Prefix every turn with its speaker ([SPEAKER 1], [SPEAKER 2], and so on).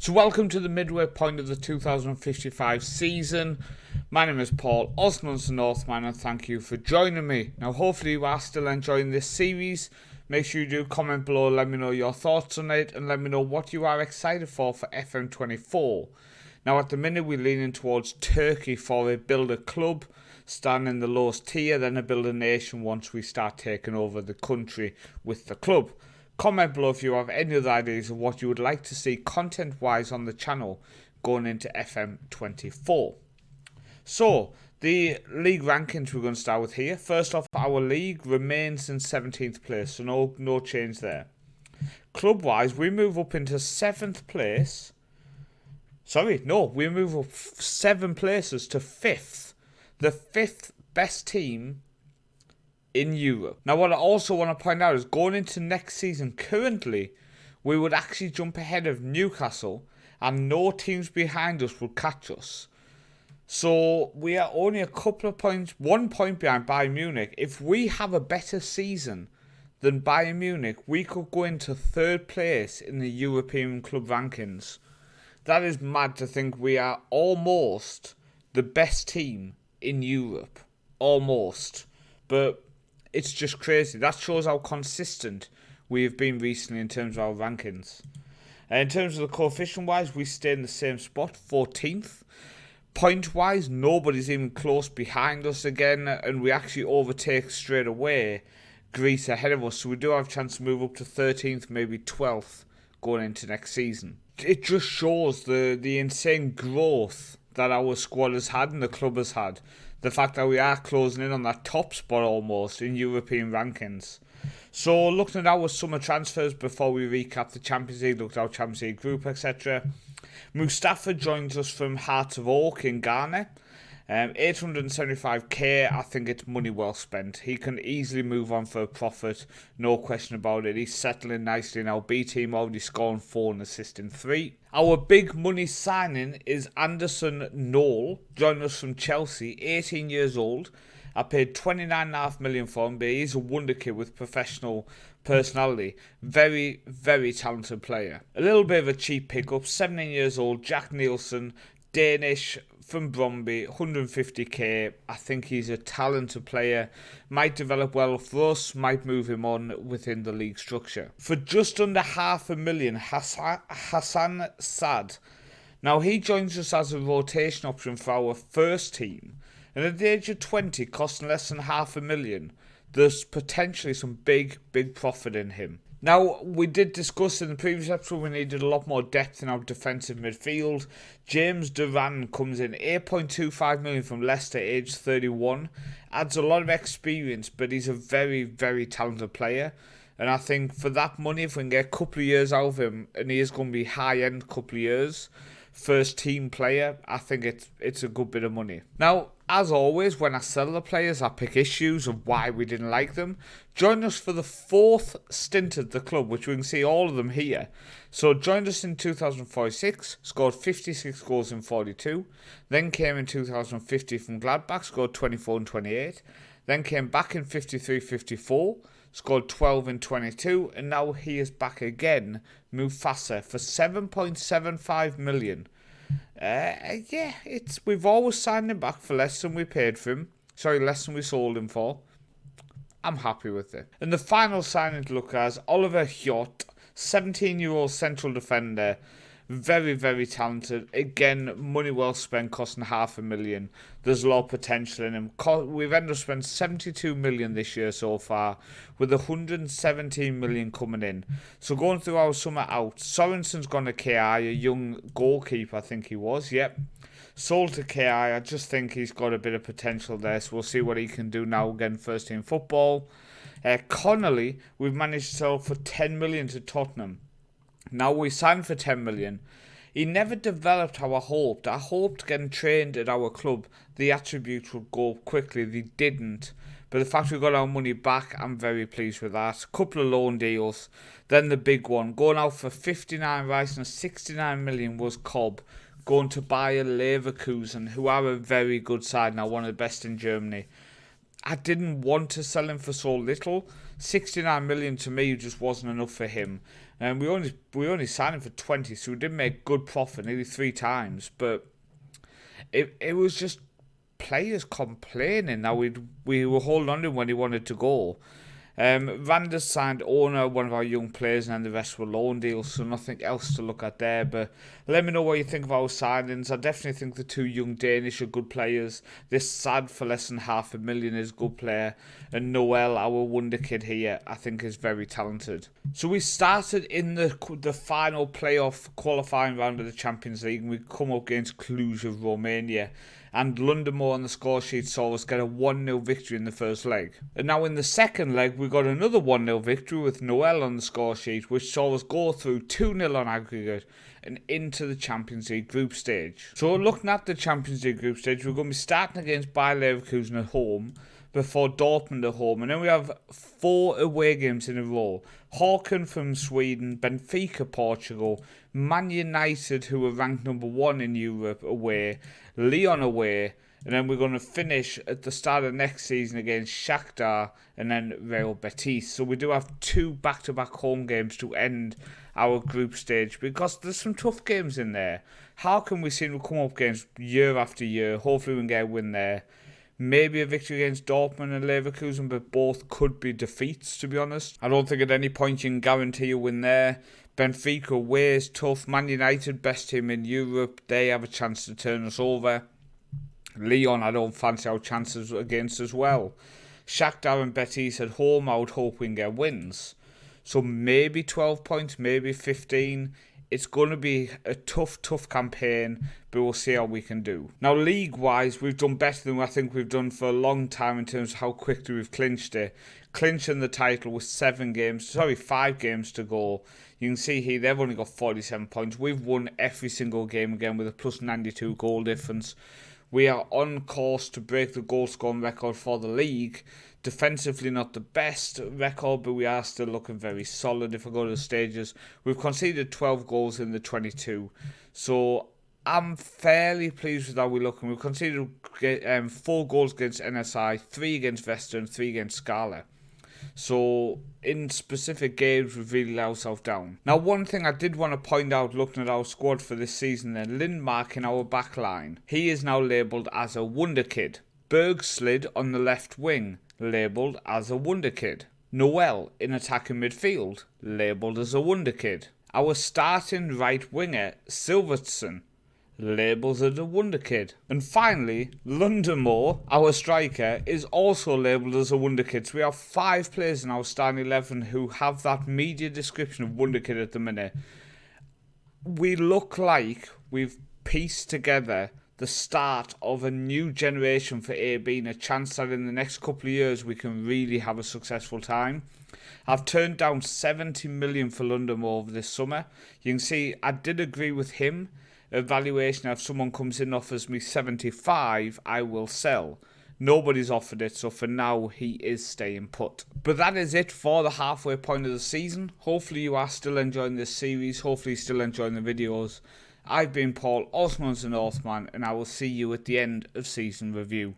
[SPEAKER 1] So welcome to the midway point of the 2055 season. My name is Paul, also known as the Northman, and thank you for joining me. Now hopefully you are still enjoying this series. Make sure you do comment below, let me know your thoughts on it, and let me know what you are excited for FM24. Now at the minute we're leaning towards Turkey for a builder club, starting in the lowest tier, then a builder nation once we start taking over the country with the club. Comment below if you have any other ideas of what you would like to see content-wise on the channel going into FM24. So, the league rankings we're going to start with here. First off, our league remains in 17th place, so no change there. Club-wise, we move up into 7th place. We move up 7 places to 5th. The 5th best team in Europe. Now what I also want to point out is going into next season, currently we would actually jump ahead of Newcastle and no teams behind us would catch us. So we are only a couple of points, 1 point behind Bayern Munich. If we have a better season than Bayern Munich, we could go into 3rd place in the European club rankings. That is mad to think we are almost the best team in Europe. Almost. But it's just crazy. That shows how consistent we have been recently in terms of our rankings. In terms of the coefficient-wise, we stay in the same spot, 14th. Point-wise, nobody's even close behind us again, and we actually overtake straight away Greece ahead of us. So we do have a chance to move up to 13th, maybe 12th, going into next season. It just shows the insane growth that our squad has had and the club has had. The fact that we are closing in on that top spot almost in European rankings. So looking at our summer transfers before we recap the Champions League, looked at our Champions League group, etc. Mustafa joins us from Hearts of Oak in Ghana. 875k, I think it's money well spent. He can easily move on for a profit, no question about it. He's settling nicely in our B team, already scoring 4 and assisting 3. Our big money signing is Anderson Knoll, joining us from Chelsea, 18 years old. I paid 29.5 million for him, but he's a wonder kid with professional personality. Very, very talented player. A little bit of a cheap pickup, 17 years old, Jack Nielsen, Danish, from Bromby, 150k. I think he's a talented player. Might develop well for us, might move him on within the league structure. For just under $500,000, Hassan Saad. Now he joins us as a rotation option for our first team. And at the age of 20, costing less than $500,000, there's potentially some big profit in him. Now, we did discuss in the previous episode we needed a lot more depth in our defensive midfield. James Duran comes in, 8.25 million from Leicester, age 31. Adds a lot of experience, but he's a very, very talented player. And I think for that money, if we can get a couple of years out of him, and he is going to be high-end couple of years, first team player, I think it's a good bit of money. Now, as always, when I sell the players, I pick issues of why we didn't like them. Join us for the 4th stint at the club, which we can see all of them here. So joined us in 2046, scored 56 goals in 42. Then came in 2050 from Gladbach, scored 24 and 28. Then came back in 53-54, scored 12 and 22. And now he is back again, Mufasa, for 7.75 million. We've always signed him back for less than we paid for him. Less than we sold him for. I'm happy with it. And the final signing to look at is Oliver Hjort, 17-year-old central defender. Very, very talented. Again, money well spent, costing $500,000. There's a lot of potential in him. We've ended up spending 72 million this year so far, with 117 million coming in. So going through our summer out, Sorensen's gone to KI, a young goalkeeper, I think he was. Yep. Sold to KI. I just think he's got a bit of potential there. So we'll see what he can do now again, first team football. Connolly, we've managed to sell for 10 million to Tottenham. Now we signed for 10 million. He never developed how I hoped. I hoped getting trained at our club, the attributes would go quickly. They didn't. But the fact we got our money back, I'm very pleased with that. Couple of loan deals. Then the big one. Going out for 59, rising to 69 million was Cobb. Going to Bayer Leverkusen, who are a very good side now, one of the best in Germany. I didn't want to sell him for so little. 69 million to me just wasn't enough for him. And we only signed him for 20, so we did make good profit, nearly 3 times. But it was just players complaining that we were holding on to him when he wanted to go. Randers signed owner, one of our young players, and then the rest were loan deals, so nothing else to look at there. But let me know what you think of our signings. I definitely think the 2 young Danish are good players. This Sad for less than $500,000 is a good player. And Noel, our wonder kid here, I think is very talented. So we started in the final playoff qualifying round of the Champions League, and we come up against Cluj of Romania. And Lundamo on the score sheet saw us get a 1-0 victory in the first leg. And now in the second leg, we got another 1-0 victory with Noel on the score sheet, which saw us go through 2-0 on aggregate and into the Champions League group stage. So looking at the Champions League group stage, we're going to be starting against Bayer Leverkusen at home, before Dortmund at home, and then we have 4 away games in a row. Håkan from Sweden, Benfica Portugal, Man United, who are ranked number 1 in Europe, away, Lyon away, and then we're going to finish at the start of next season against Shakhtar and then Real Betis. So we do have 2 back-to-back home games to end our group stage, because there's some tough games in there. How can we seem to come up against year after year? Hopefully we can get a win there. Maybe a victory against Dortmund and Leverkusen, but both could be defeats, to be honest. I don't think at any point you can guarantee a win there. Benfica away is tough. Man United, best team in Europe. They have a chance to turn us over. Lyon, I don't fancy our chances against as well. Shakhtar and Betis at home, I would hope we can get wins. So maybe 12 points, maybe 15. It's going to be a tough campaign, but we'll see how we can do. Now, league-wise, we've done better than I think we've done for a long time in terms of how quickly we've clinched it. Clinching the title with 5 games to go. You can see here, they've only got 47 points. We've won every single game again with a plus 92 goal difference. We are on course to break the goal scoring record for the league. Defensively, not the best record, but we are still looking very solid if I go to the stages. We've conceded 12 goals in the 22. So I'm fairly pleased with how we're looking. We've conceded 4 goals against NSI, 3 against Vesta, and 3 against Scala. So in specific games, we've really let ourselves down. Now, one thing I did want to point out looking at our squad for this season, then Lindmark in our back line. He is now labelled as a wonder kid. Bergslid on the left wing, labelled as a wonder kid. Noel in attacking midfield, labelled as a wonder kid. Our starting right winger, Silvertson, labels as a wonder kid. And finally, Lundamo, our striker, is also labelled as a wonder kid. So we have 5 players in our starting 11 who have that media description of wonder kid at the minute. We look like we've pieced together the start of a new generation for AB, and a chance that in the next couple of years we can really have a successful time. I've turned down 70 million for Lundamo over this summer. You can see I did agree with him. Evaluation, if someone comes in and offers me 75, I will sell. Nobody's offered it, so for now he is staying put. But that is it for the halfway point of the season. Hopefully you are still enjoying this series. Hopefully you're still enjoying the videos. I've been Paul, also known as the Northman, and I will see you at the end of season review.